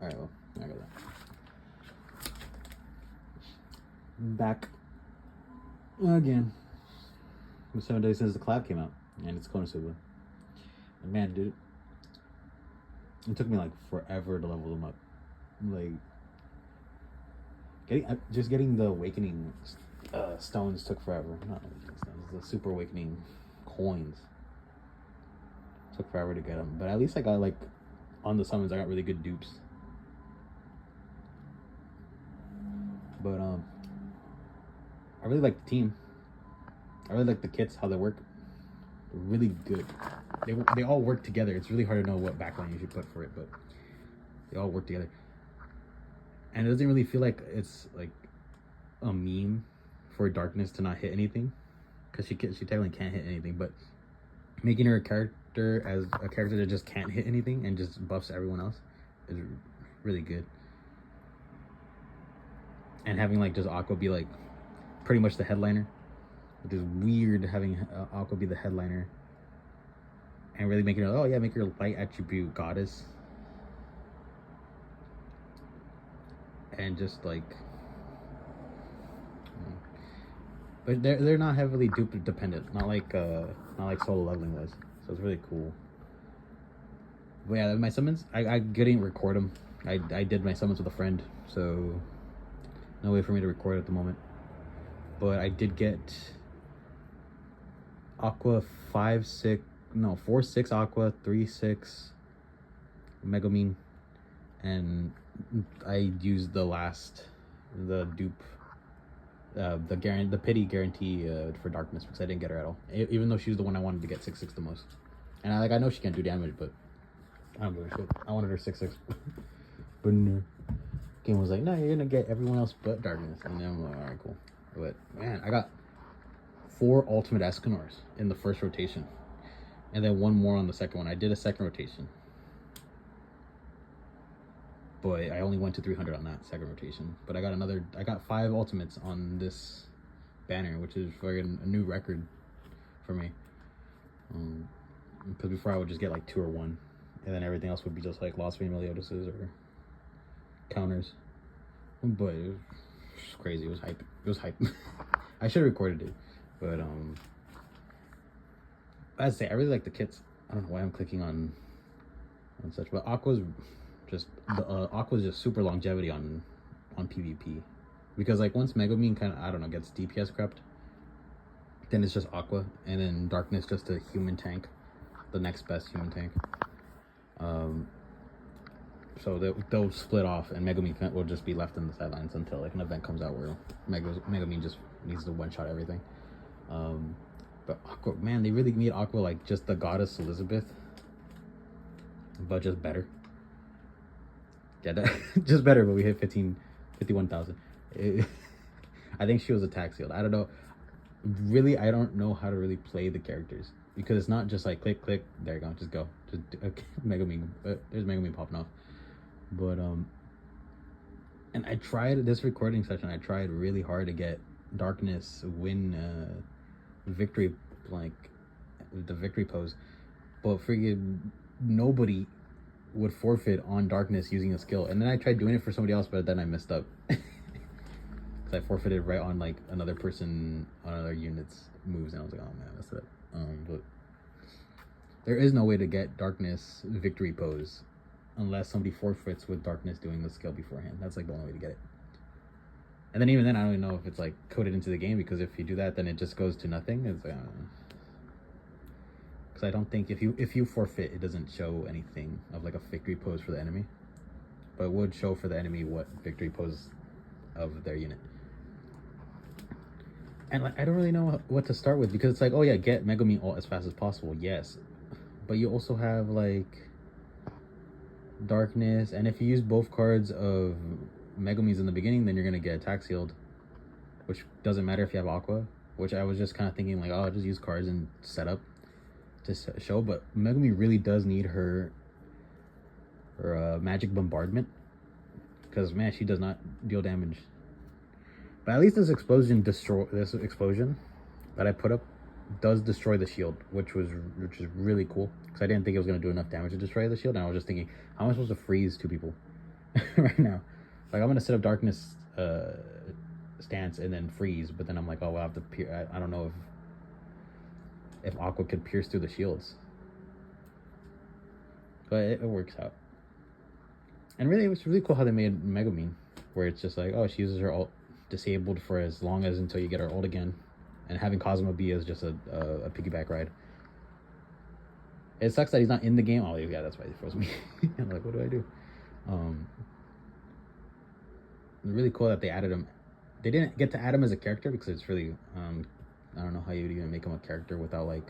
Alright, well, I got that. Back again. It was 7 days since the collab came out, and it's Konosuba. And man, dude, it took me like forever to level them up. Like, getting the awakening stones took forever. Not awakening stones, the super awakening coins took forever to get them. But at least I got like on the summons, I got really good dupes. But I really like the team. I really like the kits, how they work. They're really good. They all work together. It's really hard to know what backline you should put for it, but they all work together. And it doesn't really feel like it's like a meme for Darkness to not hit anything, because she technically can't hit anything. But making her a character that just can't hit anything and just buffs everyone else is really good. And having like just Aqua be like pretty much the headliner, which is weird, having Aqua be the headliner and really making her, make her light attribute goddess. And just like, but they're not heavily dupe dependent, not like solo leveling was. So it's really cool. But yeah, my summons, I didn't record them. I did my summons with a friend, so no way for me to record at the moment. But I did get Aqua 4-6 Aqua, 3-6 Megumin, and I used the dupe, the pity guarantee for Darkness, because I didn't get her at all. Even though she was the one I wanted to get 6-6 the most, and I know she can't do damage, but I don't give a shit. I wanted her 6-6, but no. Game was like, no, you're gonna get everyone else but Darkness, and then I'm like, all right, cool. But man, I got 4 ultimate Escanors in the first rotation, and then 1 more on the second one. I did a second rotation, but I only went to 300 on that second rotation. But I got 5 ultimates on this banner, which is fucking a new record for me. Because before I would just get like 2 or 1, and then everything else would be just like Lost Vein Meliodases or counters. But it was crazy. It was hype. I should have recorded it, but as I say, I really like the kits. I don't know why I'm clicking on such, but Aqua's just super longevity on PvP, because like once Megumin kind of, I don't know, gets DPS crept, then it's just Aqua, and then Darkness just a human tank, the next best human tank. So they'll split off, and Megumin will just be left in the sidelines until like an event comes out where Megumin just needs to one-shot everything. But Aqua, man, they really made Aqua like just the goddess Elizabeth, but just better. Yeah, just better, but we hit 51,000. I think she was attack sealed. I don't know. Really, I don't know how to really play the characters, because it's not just like click, there you go, just go. Just okay, Megumin. There's Megumin popping off. But and I tried this recording session. I tried really hard to get Darkness win victory, like the victory pose, but freaking nobody would forfeit on Darkness using a skill. And then I tried doing it for somebody else, but then I messed up because I forfeited right on like another person on other units moves, and I was like, oh man, I messed it up. But there is no way to get Darkness victory pose unless somebody forfeits with Darkness doing the skill beforehand. That's like the only way to get it. And then even then, I don't even know if it's like coded into the game, because if you do that, then it just goes to nothing. It's like, because I don't think if you forfeit, it doesn't show anything of like a victory pose for the enemy, but it would show for the enemy what victory pose of their unit. And like, I don't really know what to start with, because it's like, oh yeah, get Megumin ult as fast as possible, yes, but you also have like Darkness, and if you use both cards of Megumins in the beginning, then you're gonna get attack sealed, which doesn't matter if you have Aqua, which I was just kind of thinking like, oh, I'll just use cards and set up to show. But Megumin really does need her magic bombardment, because man, she does not deal damage. But at least this explosion that I put up does destroy the shield, which is really cool, because I didn't think it was going to do enough damage to destroy the shield, and I was just thinking, how am I supposed to freeze 2 people? right now. Like I'm gonna set up darkness stance and then freeze, but then I'm like, oh, well, I have to I don't know if Aqua could pierce through the shields, but it works out. And really, it was really cool how they made Megumin, where it's just like, oh, she uses her ult disabled for as long as until you get her ult again, and having Cosmo be as just a piggyback ride. It sucks that he's not in the game. Oh yeah, that's why he froze me. I'm like, what do I do? Really cool that they added him. They didn't get to add him as a character because it's really I don't know how you'd even make him a character without like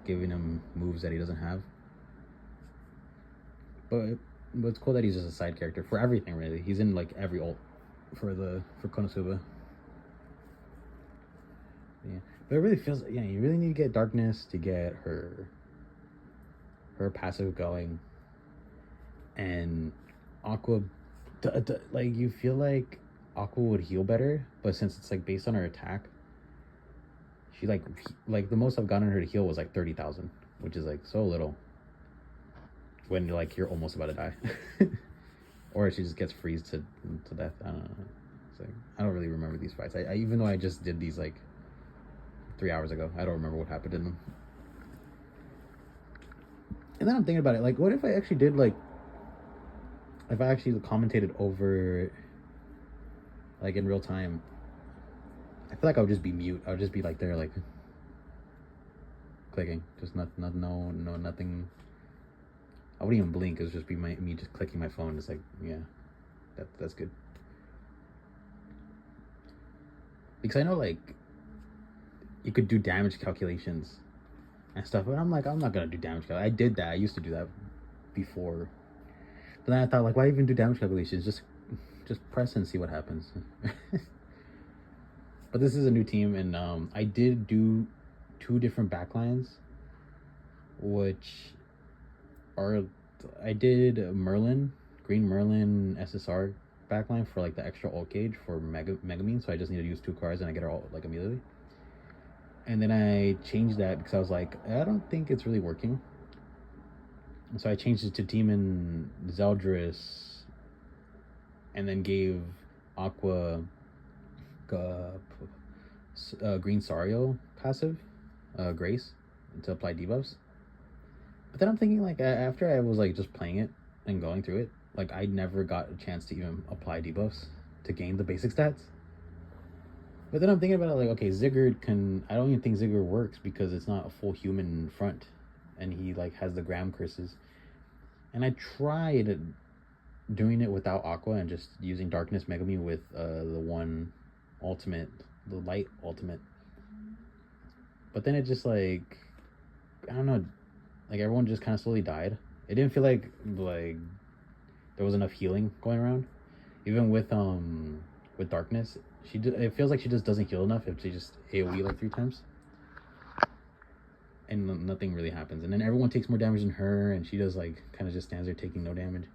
giving him moves that he doesn't have. But it's cool that he's just a side character for everything. Really, he's in like every ult for Konosuba. Yeah, but it really feels, yeah, you really need to get darkness to get her passive going, and Aqua, like you feel like Aqua would heal better, but since it's like based on her attack, she like the most I've gotten her to heal was like 30,000, which is like so little when like you're almost about to die. Or she just gets freezed to death. I don't know. It's like, I don't really remember these fights. I even though I just did these like 3 hours ago, I don't remember what happened in them. And then I'm thinking about it, like, what if I actually did, like, if I actually commentated over, like, in real time? I feel like I would just be mute. I would just be, like, there, like, clicking. Just nothing. I wouldn't even blink. It would just be me just clicking my phone. It's like, yeah, that's good. Because I know, like, you could do damage calculations and stuff, but I'm like, I'm not gonna do damage calculations. I did that. I used to do that before. But then I thought, like, why even do damage calculations? Just press and see what happens. But this is a new team, and I did do 2 different backlines, which are, I did Green Merlin SSR backline for like the extra ult gauge for Megumin, so I just need to use 2 cards and I get her ult like immediately. And then I changed that because I was like, I don't think it's really working. And so I changed it to Demon Zeldris, and then gave Aqua Green Sario passive, Grace, to apply debuffs. But then I'm thinking, like, after I was like just playing it and going through it, like I never got a chance to even apply debuffs to gain the basic stats. But then I'm thinking about it, like, okay, Zigguard I don't even think Zigguard works because it's not a full human front, and he like has the Gram curses. And I tried doing it without Aqua and just using Darkness Megami with the one ultimate, the light ultimate. But then it just like, I don't know, like everyone just kind of slowly died. It didn't feel like there was enough healing going around. Even with Darkness, it feels like she just doesn't heal enough if she just AoE like 3 times. And nothing really happens. And then everyone takes more damage than her, and she does like kind of just stands there taking no damage.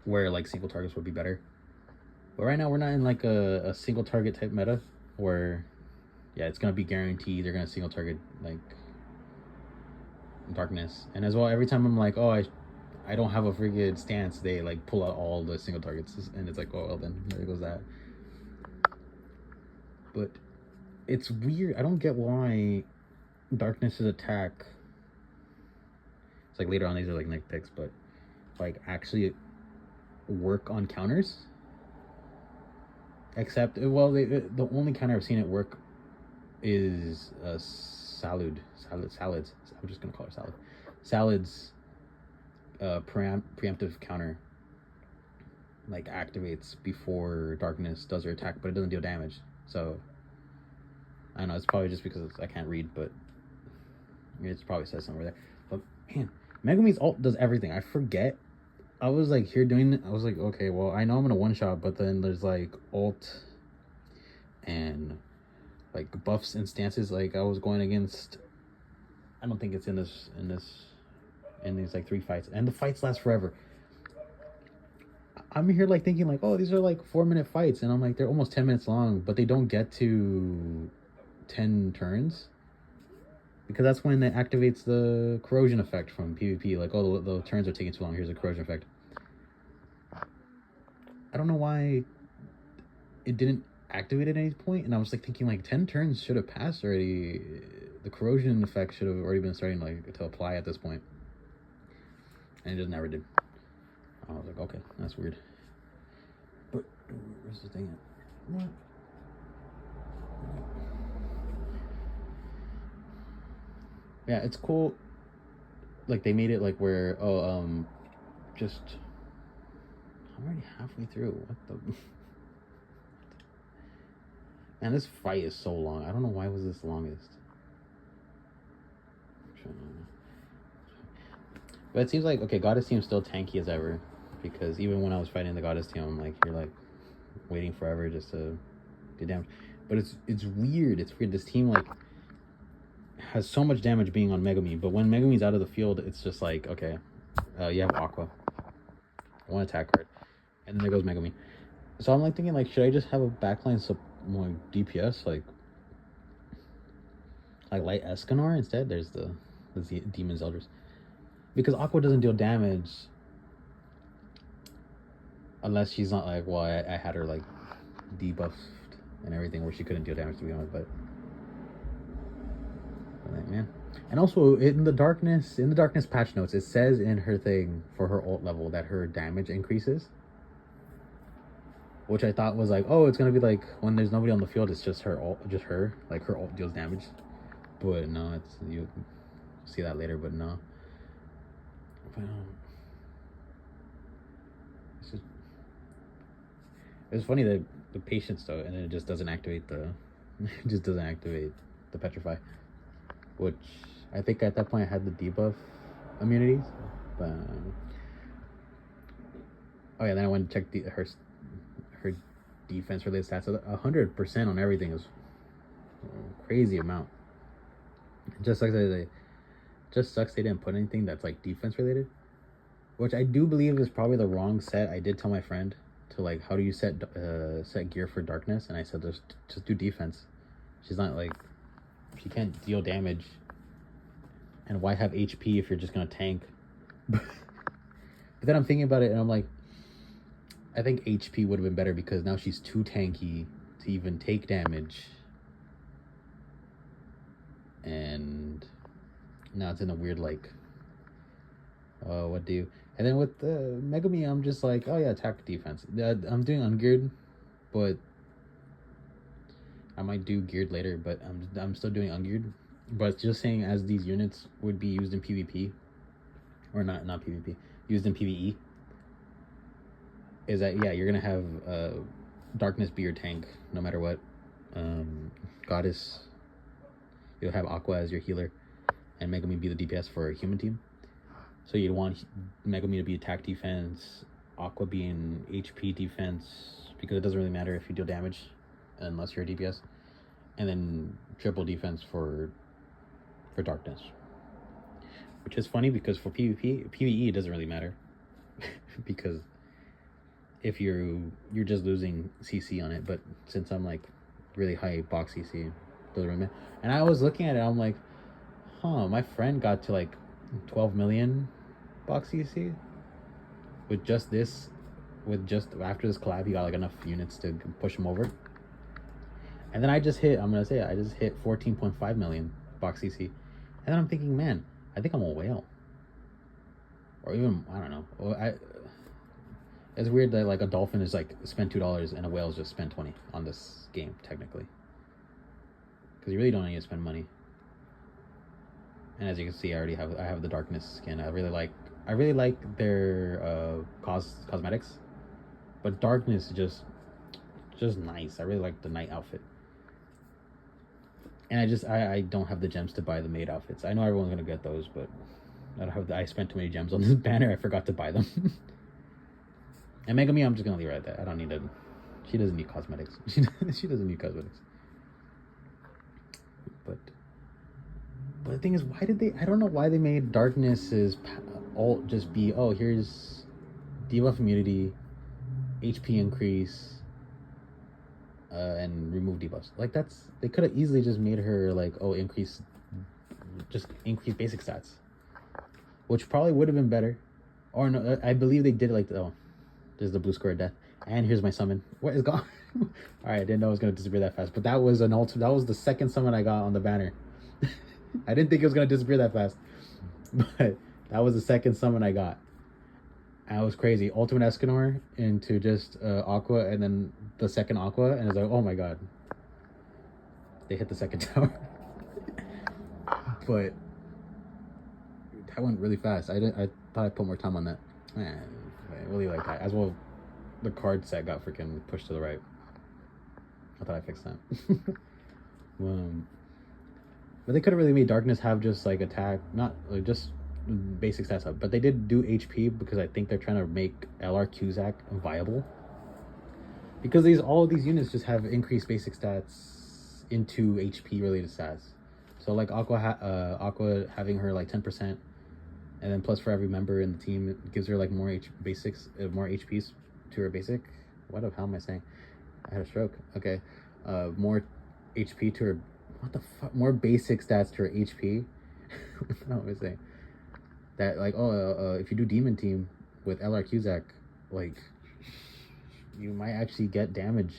Where like single targets would be better. But right now we're not in like a single target type meta where, yeah, it's gonna be guaranteed they're gonna single target like Darkness. And as well, every time I'm like, oh, I don't have a freaking stance, they like pull out all the single targets, and it's like, oh well, then there goes that. But it's weird. I don't get why Darkness's attack, it's like later on these are like neck picks, but like actually work on counters. Except, well, the only counter I've seen it work is salads. I'm just gonna call her salad. Salad's preemptive counter like activates before Darkness does her attack, but it doesn't deal damage. So I don't know. It's probably just because I can't read, but it probably says somewhere there. But man, Megumi's ult does everything. I forget. I was like here doing it. I was like, okay, well, I know I'm gonna one shot, but then there's like ult and like buffs and stances. Like I was going against, I don't think it's in these like 3 fights, and the fights last forever. I'm here like thinking like, oh, these are like 4-minute fights, and I'm like, they're almost 10 minutes long, but they don't get to 10 turns because that's when it activates the corrosion effect from PvP. Like, oh, the turns are taking too long. Here's a corrosion effect. I don't know why it didn't activate at any point, and I was like thinking like 10 turns should have passed already. The corrosion effect should have already been starting like to apply at this point, and it just never did. I was like, okay, that's weird. But where's the thing at? What? Yeah, it's cool. Like they made it like where just I'm already halfway through. What the man, this fight is so long. I don't know why it was this longest. But it seems like okay, Goddess team's still tanky as ever. Because even when I was fighting the Goddess team, I'm like, you're like waiting forever just to get damage. But it's weird. It's weird. This team like has so much damage being on Megami, but when Megami's out of the field, it's just like, okay, you have Aqua, one attack card, and then there goes Megami. So I'm like thinking, like, should I just have a backline more DPS, like Light Escanor instead? There's the Demon Elders, because Aqua doesn't deal damage unless she's not like, well, I had her like debuffed and everything where she couldn't deal damage to be honest, but like, man. And also in the darkness patch notes, it says in her thing for her ult level that her damage increases, which I thought was like, oh, it's gonna be like when there's nobody on the field, it's just her ult, like her ult deals damage. But no, it's you see that later, but no. But it's funny that the patience though, and then it just doesn't activate the it just doesn't activate the petrify, which I think at that point I had the debuff immunities, but oh yeah, then I went to check her defense related stats. So 100% on everything is a crazy amount. It just sucks they didn't put anything that's like defense related, which I do believe is probably the wrong set. I did tell my friend to like, how do you set gear for darkness, and I said just do defense. She's not like, she can't deal damage, and why have HP if you're just gonna tank? But then I'm thinking about it and I'm like, I think HP would have been better because now she's too tanky to even take damage, and now it's in a weird like, what do you? And then with Megami, I'm just like, oh yeah, attack defense. I'm doing ungeared, but I might do geared later. But I'm still doing ungeared. But just saying, as these units would be used in PvP, or not PvP, used in PvE, is that yeah, you're gonna have Darkness be your tank no matter what. Goddess, you'll have Aqua as your healer, and Megami be the DPS for a human team. So you'd want Megami to be attack defense, Aqua being HP defense, because it doesn't really matter if you deal damage unless you're a DPS, and then triple defense for darkness. Which is funny because for PvE it doesn't really matter because if you're just losing CC on it, but since I'm like really high box CC, doesn't really matter. And I was looking at it, I'm like, my friend got to like 12 million box CC with just this, after this collab he got like enough units to push him over. And then I just hit 14.5 million box CC, and then I'm thinking, man, I think I'm a whale, or even I don't know. It's weird that like a dolphin is like spend $2 and a whale is just spend 20 on this game technically, because you really don't need to spend money. And as you can see, I have the darkness skin. I really like their cosmetics, but darkness is just nice. I really like the night outfit, and I don't have the gems to buy the maid outfits. I know everyone's gonna get those, but I spent too many gems on this banner. I forgot to buy them. And Megami, I'm just gonna leave it at that. I don't need to. She doesn't need cosmetics. She doesn't need cosmetics. But the thing is, why did they? I don't know why they made Darkness's ult just be, oh, here's debuff immunity, HP increase, and remove debuffs. Like they could have easily just made her like, oh, increase basic stats, which probably would have been better. Or no, I believe they did like, oh, there's the blue square of death. And here's my summon. What is gone? All right, I didn't know it was gonna disappear that fast, but that was an ultimate. That was the second summon I got on the banner. I didn't think it was gonna disappear that fast, but that was the second summon I got. And it was crazy. Ultimate Escanor into just Aqua, and then the second Aqua, and it's like, oh my god, they hit the second tower. But that went really fast. I thought I'd put more time on that. Man, I really like that. As well, the card set got freaking pushed to the right. I thought I fixed that. But they could have really made Darkness have just like attack, not like just basic stats up. But they did do HP because I think they're trying to make LR Cusack viable. Because all of these units just have increased basic stats into HP related stats. So like Aqua having her like 10%, and then plus for every member in the team, it gives her like more more HPs to her basic. What the hell am I saying? I had a stroke. Okay, more HP to her. What the fuck? More basic stats to her HP. What the hell am I saying? That like if you do Demon Team with LR Cusack, like you might actually get damage.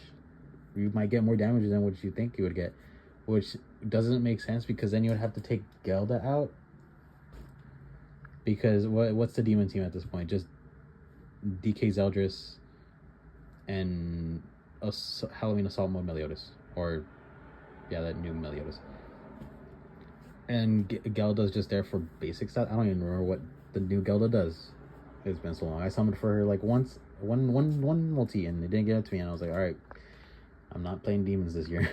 You might get more damage than what you think you would get, which doesn't make sense because then you would have to take Gelda out. Because what's the Demon Team at this point? Just DK Zeldris and Halloween Assault Mode Meliodas, or yeah, that new Meliodas. And Gelda's just there for basic stats. I don't even remember what the new Gelda does. It's been so long. I summoned for her like once, one multi, and they didn't get it to me, and I was like, all right, I'm not playing demons this year.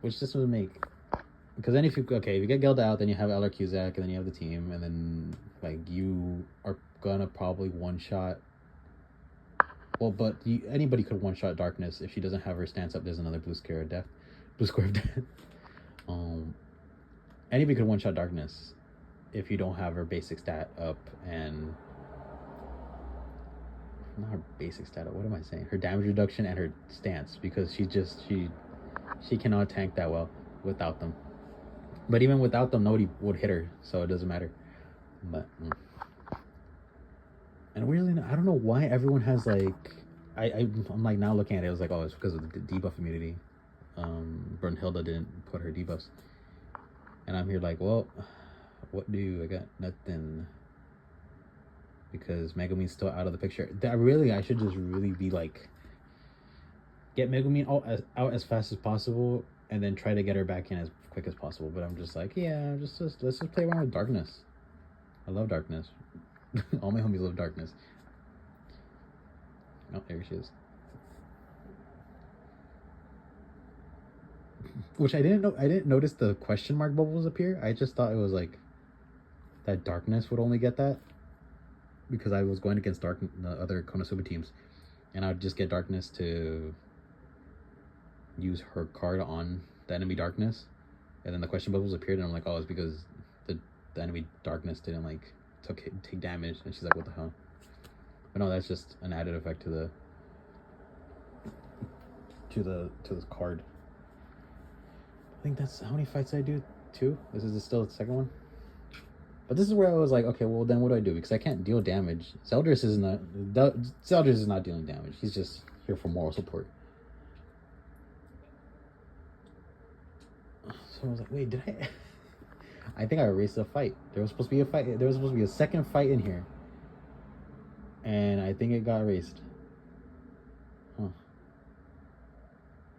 Which this would make, because then if you get Gelda out, then you have LR Cusack, and then you have the team, and then like you are gonna probably one shot. Well, but anybody could one shot Darkness if she doesn't have her stance up. There's another blue square of death. Anybody could one shot Darkness if you don't have her basic stat up, and not her basic stat up. What am I saying? Her damage reduction and her stance, because she cannot tank that well without them. But even without them, nobody would hit her, so it doesn't matter. But and weirdly, I don't know why everyone has like I'm like now looking at it. I was like, oh, it's because of the debuff immunity. Brunhilde didn't put her debuffs, and I'm here like, well, what do I got? Nothing. Because Megumin's still out of the picture. I should just really be like, get Megumin out as fast as possible, and then try to get her back in as quick as possible. But I'm just like, yeah, let's just play around with Darkness. I love Darkness. All my homies love Darkness. Oh, there she is. Which I didn't notice the question mark bubbles appear. I just thought it was like that Darkness would only get that, because I was going against the other Konosuba teams, and I would just get Darkness to use her card on the enemy Darkness, and then the question bubbles appeared, and I'm like, oh, it's because the enemy Darkness didn't like take damage, and she's like, what the hell? But no, that's just an added effect to the card. I think that's how many fights I do. 2. This is still the second one. But this is where I was like, okay, well then what do I do? Because I can't deal damage. Zeldris is not dealing damage. He's just here for moral support. So I was like, wait, did I? I think I erased a fight. There was supposed to be a fight. There was supposed to be a second fight in here, and I think it got erased. Huh.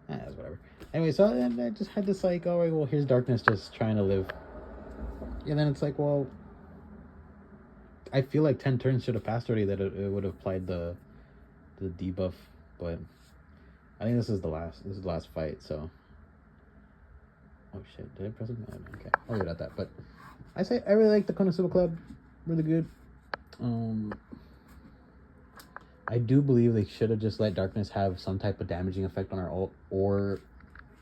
That's whatever. Anyway, so I just had this like, all right, well, here's Darkness just trying to live. And then it's like, well, I feel like 10 turns should have passed already that it would have applied the debuff, but I think this is the last fight, so. Oh shit, did I press it? Okay, I'll leave it at that. But I really like the Konosuba Club, really good. I do believe they should have just let Darkness have some type of damaging effect on her ult, or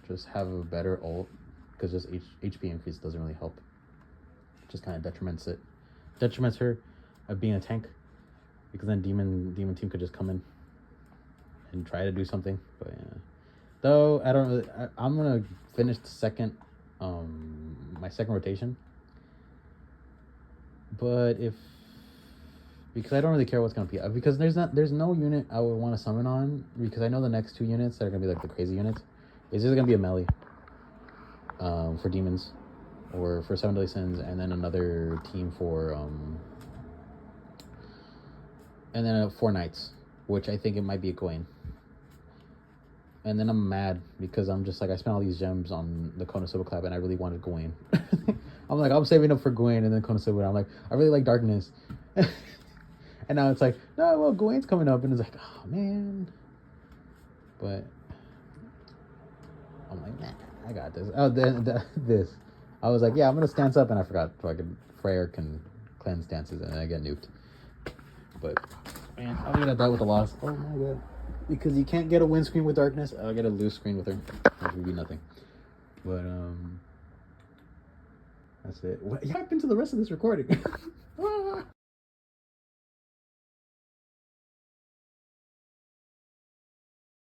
just have a better ult, because just HP increase doesn't really help. It just kind of detriments her of being a tank, because then demon team could just come in and try to do something. But yeah, though I don't really. I'm gonna finish the second, my second rotation. But if because I don't really care what's gonna be. Because there's no unit I would want to summon on, because I know the next two units that are gonna be like the crazy units. It's just gonna be a melee. For demons, or for Seven Deadly Sins, and then another team for and then 4 knights, which I think it might be a Gawain. And then I'm mad because I'm just like, I spent all these gems on the Konosuba Clap and I really wanted Gawain. I'm like, I'm saving up for Gawain and then Konosuba. I'm like, I really like Darkness. And now it's like, no, well, Gawain's coming up, and it's like, oh man. But I'm like, nah, I got this. Oh, this. I was like, yeah, I'm gonna stance up, and I forgot. Fucking Freyr can cleanse stances, and I get nuked. But man, I'm gonna die with a loss. Oh my god. Because you can't get a win screen with Darkness. I'll get a lose screen with her. Which would be nothing. But that's it. What happened to the rest of this recording?